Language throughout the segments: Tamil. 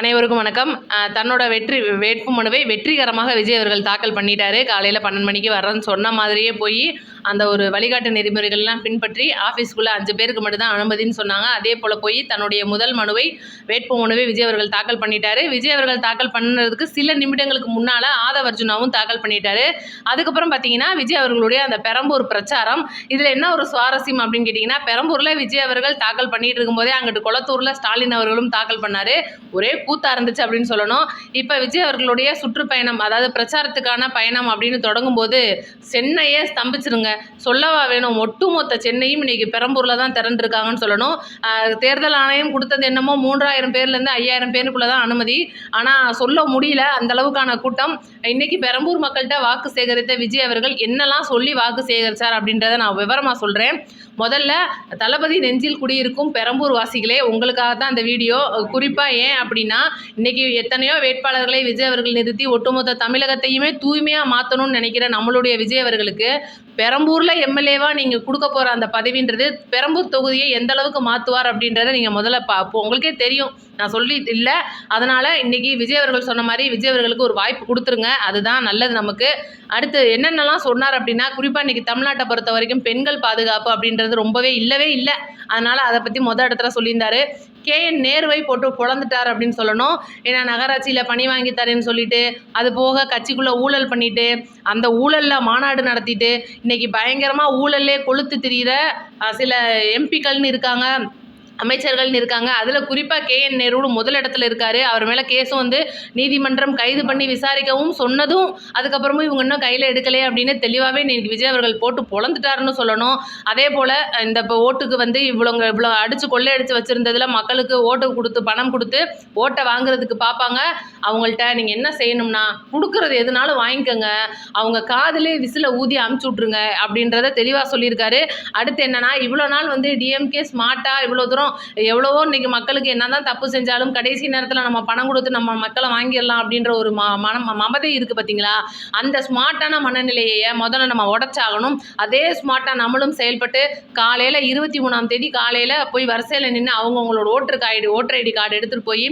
அனைவருக்கும் வணக்கம். தன்னோட வேட்பு மனுவை வெற்றிகரமாக விஜய் அவர்கள் தாக்கல் பண்ணிட்டாரு. காலையில் 12 மணிக்கு வர்றேன்னு சொன்ன மாதிரியே போய் அந்த ஒரு வழிகாட்டு நெறிமுறைகள்லாம் பின்பற்றி ஆஃபீஸ்க்குள்ளே 5 பேருக்கு மட்டும்தான் அனுமதின்னு சொன்னாங்க. அதே போல் போய் தன்னுடைய முதல் வேட்பு மனுவை விஜய் அவர்கள் தாக்கல் பண்ணிட்டாரு. விஜய் அவர்கள் தாக்கல் பண்ணுறதுக்கு சில நிமிடங்களுக்கு முன்னால் ஆதவ் அர்ஜுனாவும் தாக்கல் பண்ணிட்டாரு. அதுக்கப்புறம் பார்த்தீங்கன்னா விஜய் அவர்களுடைய அந்த பெரம்பூர் பிரச்சாரம். இதில் என்ன ஒரு சுவாரஸ்யம் அப்படின்னு கேட்டிங்கன்னா, பெரம்பூரில் விஜய் அவர்கள் தாக்கல் பண்ணிட்டு இருக்கும்போதே அங்கிட்டு கொளத்தூரில் ஸ்டாலின் அவர்களும் தாக்கல் பண்ணார். ஒரே கூத்தா இருந்துச்சு அப்படின்னு சொல்லணும். இப்போ விஜய் அவர்களுடைய சுற்றுப்பயணம், அதாவது பிரச்சாரத்துக்கான பயணம் அப்படின்னு தொடங்கும்போது சென்னையே ஸ்தம்பிச்சிருங்க. சொல்லவா வேணும், ஒட்டுமொத்த சென்னையும் இன்னைக்கு பெரம்பூரில் தான் திரண்டிருக்காங்கன்னு சொல்லணும். தேர்தல் ஆணையம் கொடுத்தது என்னமோ 3000 பேர்லேருந்து 5000 பேருக்குள்ளே தான் அனுமதி. ஆனால் சொல்ல முடியல, அந்த அளவுக்கான கூட்டம். இன்னைக்கு பெரம்பூர் மக்கள்கிட்ட வாக்கு சேகரித்த விஜய் அவர்கள் என்னெல்லாம் சொல்லி வாக்கு சேகரித்தார் அப்படின்றத நான் விவரமாக சொல்கிறேன். முதல்ல, தளபதி நெஞ்சில் குடியிருக்கும் பெரம்பூர் வாசிகளே, உங்களுக்காக தான் இந்த வீடியோ. குறிப்பாக ஏன் அப்படின்னா, இன்றைக்கி எத்தனையோ வேட்பாளர்களை விஜய் அவர்கள் நிறுத்தி ஒட்டுமொத்த தமிழகத்தையுமே தூய்மையாக மாற்றணும்னு நினைக்கிற நம்மளுடைய விஜய் அவர்களுக்கு பெரம்பூரில் எம்எல்ஏவாக நீங்கள் கொடுக்க போகிற அந்த பதவின்றது பெரம்பூர் தொகுதியை எந்த அளவுக்கு மாற்றுவார் அப்படின்றத நீங்கள் முதல்ல உங்களுக்கே தெரியும், நான் சொல்லி இல்லை. அதனால் இன்றைக்கி விஜய் அவர்கள் சொன்ன மாதிரி விஜய் அவர்களுக்கு ஒரு வாய்ப்பு கொடுத்துருங்க, அதுதான் நல்லது நமக்கு. அடுத்து என்னென்னலாம் சொன்னார் அப்படின்னா, குறிப்பாக இன்றைக்கி தமிழ்நாட்டை பொறுத்த வரைக்கும் பெண்கள் பாதுகாப்பு அப்படின்றது ரொம்பவே இல்லவே இல்லை. அதனால் அதை பற்றி இடத்துல சொல்லியிருந்தார். KN நேருவை போட்டு பொழந்துட்டார் அப்படின்னு சொல்லணும். ஏன்னா நகராட்சியில் பணி வாங்கி தரேன்னு சொல்லிட்டு, அது போக கட்சிக்குள்ளே ஊழல் பண்ணிட்டு, அந்த ஊழலில் மாநாடு நடத்திட்டு இன்றைக்கி பயங்கரமாக ஊழல்லே கொளுத்து திரிகிற சில எம்பிக்கள்னு இருக்காங்க, அமைச்சர்கள்னு இருக்காங்க. அதில் குறிப்பாக KN நேரு முதலிடத்தில் இருக்கார். அவர் மேலே கேஸும் நீதிமன்றம் கைது பண்ணி விசாரிக்கவும் சொன்னதும் அதுக்கப்புறமும் இவங்க இன்னும் கையில் எடுக்கலையே அப்படின்னு தெளிவாகவே இன்னைக்கு விஜய் அவர்கள் போட்டு பொழந்துட்டாருன்னு சொல்லணும். அதே போல் இந்த இப்போ ஓட்டுக்கு இவ்வளோ அடித்து கொள்ளையடிச்சு வச்சுருந்ததில் மக்களுக்கு ஓட்டு கொடுத்து பணம் கொடுத்து ஓட்டை வாங்குறதுக்கு பார்ப்பாங்க. அவங்கள்ட்ட நீங்கள் என்ன செய்யணும்னா, கொடுக்குறது எதுனாலும் வாங்கிக்கோங்க, அவங்க காதிலே விசில ஊதி அமுச்சு விட்ருங்க அப்படின்றத தெளிவாக சொல்லியிருக்காரு. அடுத்து என்னன்னா, இவ்வளோ நாள் DMK ஸ்மார்ட்டாக இவ்வளோ தூரம் எவ்வளவோ இன்றைக்கி மக்களுக்கு என்ன தான் தப்பு செஞ்சாலும் கடைசி நேரத்தில் நம்ம பணம் கொடுத்து நம்ம மக்களை வாங்கிடலாம் அப்படின்ற ஒரு மமதை இருக்குது பார்த்தீங்களா. அந்த ஸ்மார்ட்டான மனநிலையை முதல்ல நம்ம உடச்சாகணும். அதே ஸ்மார்ட்டாக நம்மளும் செயல்பட்டு காலையில் 23ஆம் தேதி காலையில் போய் வரிசையில் நின்று அவங்கவுங்களோட ஓட்டர் ஐடி கார்டு எடுத்துகிட்டு போய்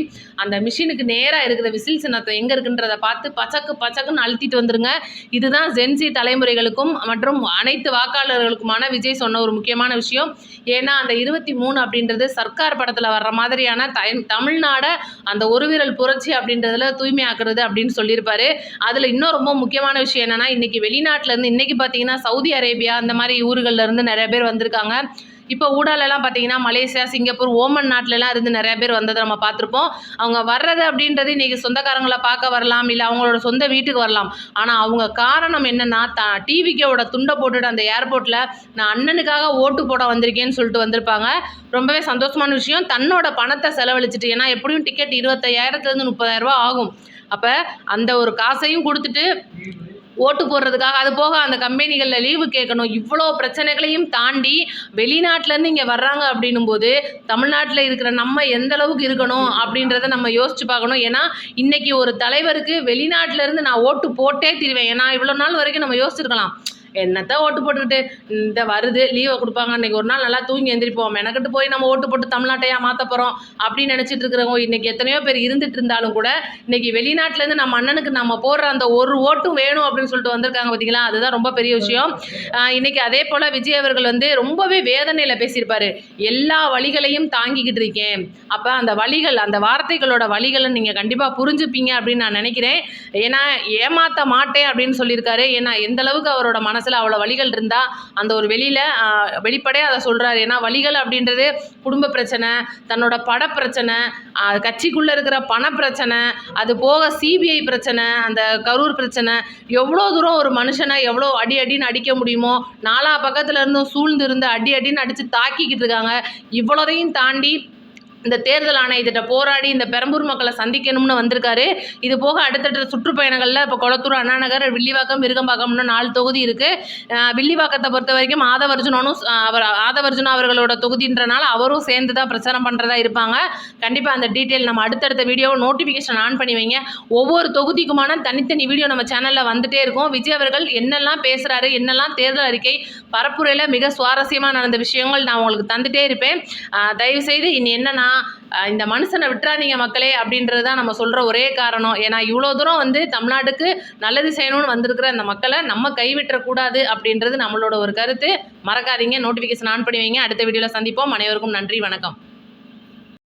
அந்த மிஷினுக்கு நேராக இருக்கிற விசில் சின்னத்தை எங்கே இருக்குன்றதை பார்த்து பச்சக்குன்னு அழுத்திட்டு வந்துருங்க. இதுதான் ஜென்சி தலைமுறைகளுக்கும் மற்றும் அனைத்து வாக்காளர்களுக்குமான விஜய் சொன்ன ஒரு முக்கியமான விஷயம். ஏன்னா அந்த 23 அப்படின்றது சர்க்கார் படத்தில் வர்ற மாதிரியான தமிழ்நாடை அந்த ஒரு விரல் புரட்சி அப்படின்றதுல தூய்மையாக்குறது அப்படின்னு சொல்லியிருப்பாரு. அதில் இன்னும் ரொம்ப முக்கியமான விஷயம் என்னென்னா, இன்றைக்கி வெளிநாட்டிலேருந்து இன்றைக்கி பார்த்தீங்கன்னா சவுதி அரேபியா அந்த மாதிரி ஊர்கள்லேருந்து நிறைய பேர் வந்திருக்காங்க. இப்போ ஊடாலெல்லாம் பார்த்தீங்கன்னா மலேசியா, சிங்கப்பூர், ஓமன் நாட்டிலலாம் இருந்து நிறையா பேர் வந்ததை நம்ம பார்த்துருப்போம். அவங்க வர்றது அப்படின்றது இன்றைக்கி சொந்தக்காரங்களை பார்க்க வரலாம், இல்லை அவங்களோட சொந்த வீட்டுக்கு வரலாம். ஆனால் அவங்க காரணம் என்னென்னா, டிவிக்கோட துண்டை போட்டுட்டு அந்த ஏர்போர்ட்டில் நான் அண்ணனுக்காக ஓட்டு போட வந்திருக்கேன்னு சொல்லிட்டு வந்திருப்பாங்க. ரொம்பவே சந்தோஷமான விஷயம். தன்னோட பணத்தை செலவழிச்சிட்டு, ஏன்னா எப்படியும் டிக்கெட் 25,000 30,000 ரூபா ஆகும். அப்போ அந்த ஒரு காசையும் கொடுத்துட்டு ஓட்டு போடுறதுக்காக, அது போக அந்த கம்பெனிகளில் லீவு கேட்கணும், இவ்வளோ பிரச்சனைகளையும் தாண்டி வெளிநாட்டிலேருந்து இங்கே வர்றாங்க அப்படின்னும் போது தமிழ்நாட்டில் இருக்கிற நம்ம எந்த அளவுக்கு இருக்கணும் அப்படின்றத நம்ம யோசிச்சு பார்க்கணும். ஏன்னா இன்றைக்கி ஒரு தலைவருக்கு வெளிநாட்டிலேருந்து நான் ஓட்டு போட்டே தீருவேன். ஏன்னா இவ்வளோ நாள் வரைக்கும் நம்ம யோசிச்சிருக்கலாம், என்னத்தான் ஓட்டு போட்டுக்கிட்டு இந்த வருது லீவை கொடுப்பாங்க, இன்றைக்கி ஒரு நாள் நல்லா தூங்கி எந்திரிப்போம், மெனக்கிட்டு போய் நம்ம ஓட்டு போட்டு தமிழ்நாட்டையா மாற்ற போகிறோம் அப்படின்னு நினச்சிட்டு இருக்கிறவங்க இன்றைக்கி எத்தனையோ பேர் இருந்துட்டு இருந்தாலும் கூட இன்றைக்கி வெளிநாட்டிலேருந்து நம்ம அண்ணனுக்கு நம்ம போடுற அந்த ஒரு ஓட்டும் வேணும் அப்படின்னு சொல்லிட்டு வந்திருக்காங்க பார்த்தீங்களா. அதுதான் ரொம்ப பெரிய விஷயம். இன்றைக்கி அதே போல் விஜய் அவர்கள் ரொம்பவே வேதனையில் பேசியிருப்பார். எல்லா வழிகளையும் தாங்கிக்கிட்டு இருக்கேன். அப்போ அந்த வழிகள், அந்த வார்த்தைகளோட வழிகளை நீங்கள் கண்டிப்பாக புரிஞ்சுப்பீங்க அப்படின்னு நான் நினைக்கிறேன். ஏன்னா ஏமாற்ற மாட்டேன் அப்படின்னு சொல்லியிருக்காரு. ஏன்னா எந்த அளவுக்கு அவரோட மனசில் அவ்வளோ வழிகள் இருந்தால் அந்த ஒரு வெளிப்படையாக அதை சொல்கிறாரு. ஏன்னா வழிகள் அப்படின்றது குடும்ப பிரச்சனை, தன்னோட பட பிரச்சனை, கட்சிக்குள்ளே இருக்கிற பண பிரச்சனை, அது போக CBI பிரச்சனை, அந்த கரூர் பிரச்சனை, எவ்வளோ தூரம் ஒரு மனுஷனை எவ்வளோ அடின்னு அடிக்க முடியுமோ நாலா பக்கத்தில் இருந்தும் சூழ்ந்து இருந்து அடின்னு அடித்து தாக்கிக்கிட்டு இருக்காங்க. இவ்வளோதையும் தாண்டி இந்த தேர்தல் ஆணையத்திட்ட போராடி இந்த பெரம்பூர் மக்களை சந்திக்கணும்னு வந்திருக்காரு. இது போக அடுத்தடுத்த சுற்றுப்பயணங்களில் இப்போ கொளத்தூர், அண்ணாநகர், வில்லிவாக்கம், விருகம்பாக்கம்னு 4 தொகுதி இருக்குது. வில்லிவாக்கத்தை பொறுத்த வரைக்கும் ஆதவ் அர்ஜுனா அவர்களோட தொகுதின்றனால அவரும் சேர்ந்து தான் பிரச்சாரம் பண்ணுறதா இருப்பாங்க. கண்டிப்பாக அந்த டீட்டெயில் நம்ம அடுத்தடுத்த வீடியோவை நோட்டிஃபிகேஷன் ஆன் பண்ணி வைங்க. ஒவ்வொரு தொகுதிக்குமான தனித்தனி வீடியோ நம்ம சேனலில் வந்துகிட்டே இருக்கும். விஜய் அவர்கள் என்னெல்லாம் பேசுகிறாரு, என்னெல்லாம் தேர்தல் அறிக்கை பரப்புரையில் மிக சுவாரஸ்யமாக நடந்த விஷயங்கள் நான் உங்களுக்கு தந்துகிட்டே இருப்பேன். தயவுசெய்து இனி என்னென்னா, இந்த மனுஷனை விட்டுறாதீங்க மக்களே அப்படின்றது தான் நம்ம சொல்கிற ஒரே காரணம். ஏன்னா இவ்வளோ தூரம் வந்து தமிழ்நாட்டுக்கு நல்லது செய்யணும்னு வந்திருக்கிற அந்த மக்களை நம்ம கைவிட்டக்கூடாது அப்படின்றது நம்மளோட ஒரு கருத்து. மறக்காதீங்க, நோட்டிஃபிகேஷன் ஆன் பண்ணி வைங்க. அடுத்த வீடியோவில் சந்திப்போம். அனைவருக்கும் நன்றி, வணக்கம்.